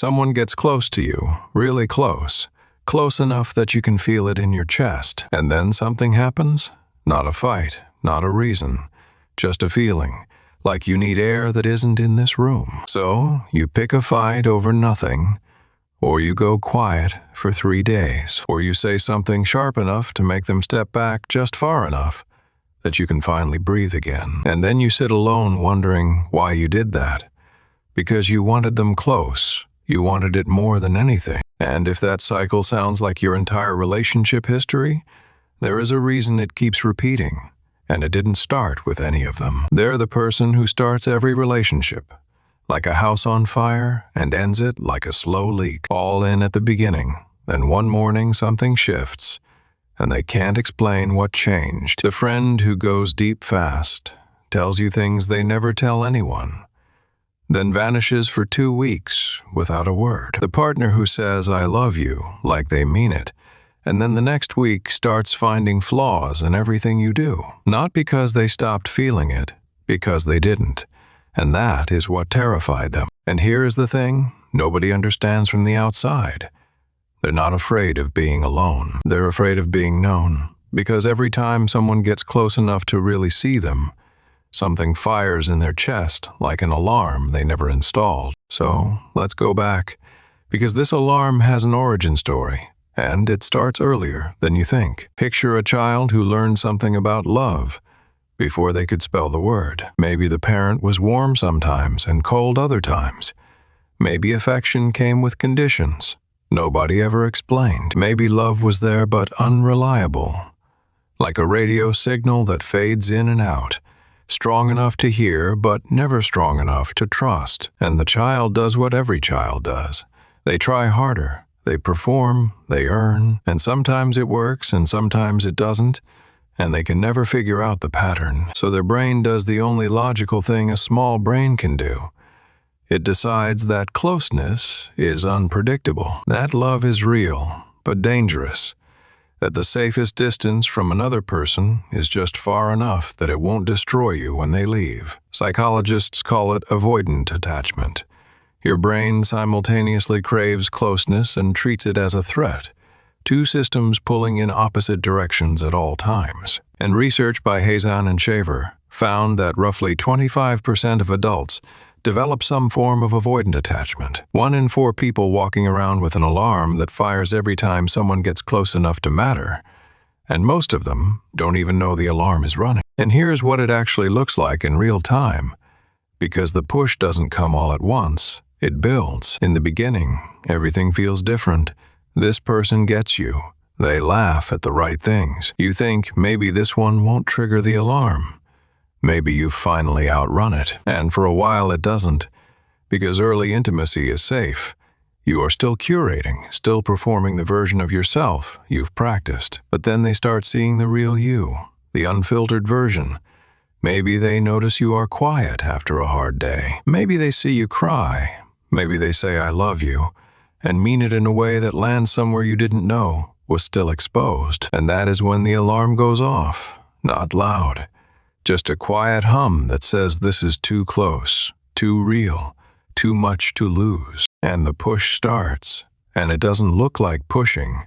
Someone gets close to you, really close. Close enough that you can feel it in your chest. And then something happens? Not a fight, not a reason. Just a feeling, like you need air that isn't in this room. So, you pick a fight over nothing, or you go quiet for 3 days, or you say something sharp enough to make them step back just far enough that you can finally breathe again. And then you sit alone wondering why you did that. Because you wanted them close. You wanted it more than anything. And if that cycle sounds like your entire relationship history, there is a reason it keeps repeating. And it didn't start with any of them. They're the person who starts every relationship, like a house on fire, and ends it like a slow leak, all in at the beginning. Then one morning something shifts, and they can't explain what changed. The friend who goes deep fast, tells you things they never tell anyone, then vanishes for 2 weeks without a word. The partner who says, "I love you," like they mean it, and then the next week starts finding flaws in everything you do. Not because they stopped feeling it, because they didn't. And that is what terrified them. And here is the thing nobody understands from the outside. They're not afraid of being alone. They're afraid of being known. Because every time someone gets close enough to really see them, something fires in their chest like an alarm they never installed. So, let's go back. Because this alarm has an origin story. And it starts earlier than you think. Picture a child who learned something about love before they could spell the word. Maybe the parent was warm sometimes and cold other times. Maybe affection came with conditions nobody ever explained. Maybe love was there but unreliable, like a radio signal that fades in and out, strong enough to hear but never strong enough to trust. And the child does what every child does. They try harder. They perform, they earn, and sometimes it works and sometimes it doesn't, and they can never figure out the pattern. So their brain does the only logical thing a small brain can do. It decides that closeness is unpredictable, that love is real, but dangerous, that the safest distance from another person is just far enough that it won't destroy you when they leave. Psychologists call it avoidant attachment. Your brain simultaneously craves closeness and treats it as a threat, 2 systems pulling in opposite directions at all times. And research by Hazan and Shaver found that roughly 25% of adults develop some form of avoidant attachment. 1 in 4 people walking around with an alarm that fires every time someone gets close enough to matter. And most of them don't even know the alarm is running. And here's what it actually looks like in real time. Because the push doesn't come all at once. It builds. In the beginning, everything feels different. This person gets you. They laugh at the right things. You think maybe this one won't trigger the alarm. Maybe you've finally outrun it. And for a while it doesn't. Because early intimacy is safe. You are still curating, still performing the version of yourself you've practiced. But then they start seeing the real you, the unfiltered version. Maybe they notice you are quiet after a hard day. Maybe they see you cry. Maybe they say, "I love you," and mean it in a way that lands somewhere you didn't know was still exposed. And that is when the alarm goes off. Not loud. Just a quiet hum that says this is too close, too real, too much to lose. And the push starts. And it doesn't look like pushing.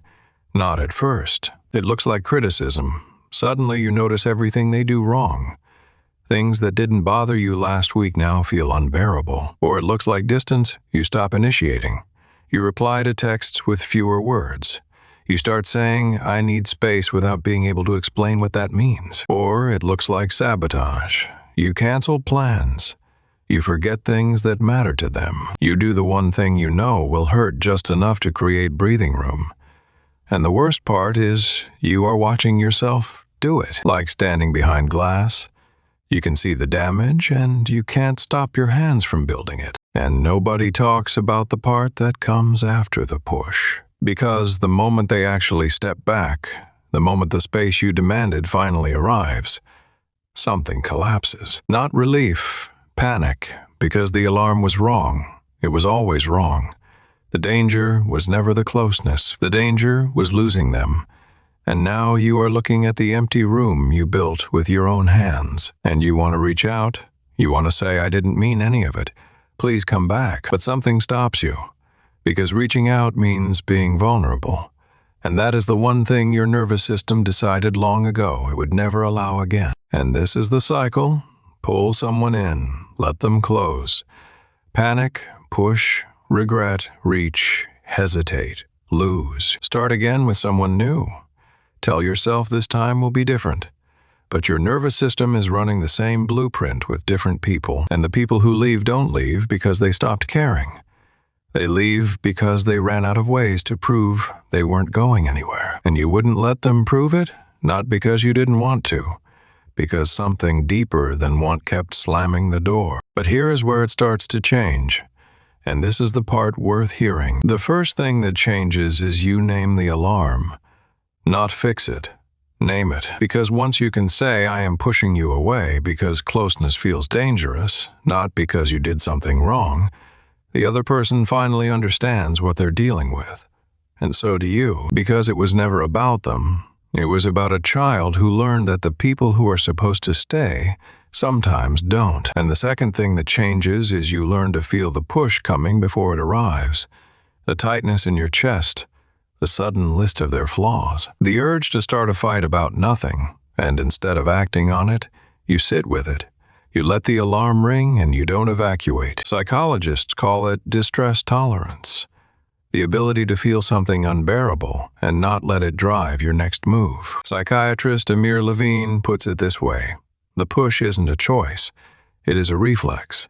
Not at first. It looks like criticism. Suddenly you notice everything they do wrong. Things that didn't bother you last week now feel unbearable. Or it looks like distance, you stop initiating. You reply to texts with fewer words. You start saying, "I need space," without being able to explain what that means. Or it looks like sabotage. You cancel plans. You forget things that matter to them. You do the one thing you know will hurt just enough to create breathing room. And the worst part is, you are watching yourself do it. Like standing behind glass. You can see the damage, and you can't stop your hands from building it. And nobody talks about the part that comes after the push. Because the moment they actually step back, the moment the space you demanded finally arrives, something collapses. Not relief, panic, because the alarm was wrong. It was always wrong. The danger was never the closeness. The danger was losing them. And now you are looking at the empty room you built with your own hands. And you want to reach out. You want to say, "I didn't mean any of it. Please come back." But something stops you. Because reaching out means being vulnerable. And that is the one thing your nervous system decided long ago it would never allow again. And this is the cycle. Pull someone in, let them close. Panic, push, regret, reach, hesitate, lose. Start again with someone new. Tell yourself this time will be different. But your nervous system is running the same blueprint with different people, and the people who leave don't leave because they stopped caring. They leave because they ran out of ways to prove they weren't going anywhere. And you wouldn't let them prove it, not because you didn't want to, because something deeper than want kept slamming the door. But here is where it starts to change. And this is the part worth hearing. The first thing that changes is you name the alarm, not fix it. Name it. Because once you can say, I am pushing you away because closeness feels dangerous, not because you did something wrong, the other person finally understands what they're dealing with. And so do you, because it was never about them. It was about a child who learned that the people who are supposed to stay sometimes don't. And the second thing that changes is you learn to feel the push coming before it arrives. The tightness in your chest, the sudden list of their flaws, the urge to start a fight about nothing, and instead of acting on it, you sit with it. You let the alarm ring and you don't evacuate. Psychologists call it distress tolerance, the ability to feel something unbearable and not let it drive your next move. Psychiatrist Amir Levine puts it this way: the push isn't a choice, it is a reflex.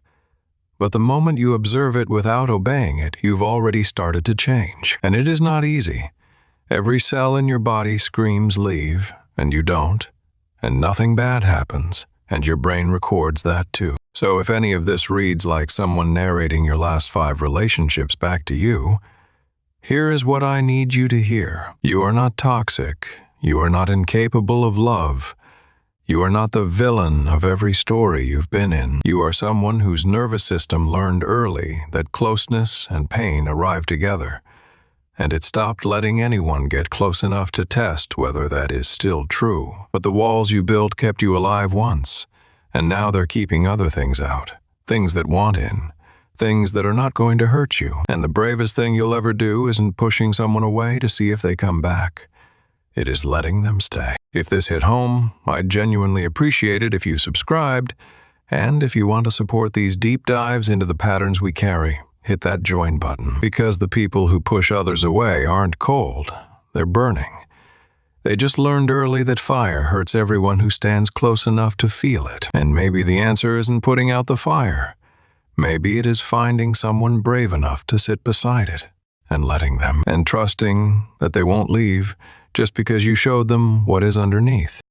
But the moment you observe it without obeying it, you've already started to change. And it is not easy. Every cell in your body screams leave, and you don't, and nothing bad happens, and your brain records that too. So if any of this reads like someone narrating your last 5 relationships back to you, here is what I need you to hear. You are not toxic. You are not incapable of love. You are not the villain of every story you've been in. You are someone whose nervous system learned early that closeness and pain arrive together, and it stopped letting anyone get close enough to test whether that is still true. But the walls you built kept you alive once, and now they're keeping other things out, things that want in, things that are not going to hurt you. And the bravest thing you'll ever do isn't pushing someone away to see if they come back. It is letting them stay. If this hit home, I'd genuinely appreciate it if you subscribed, and if you want to support these deep dives into the patterns we carry, hit that join button. Because the people who push others away aren't cold, they're burning. They just learned early that fire hurts everyone who stands close enough to feel it. And maybe the answer isn't putting out the fire. Maybe it is finding someone brave enough to sit beside it and letting them, and trusting that they won't leave just because you showed them what is underneath.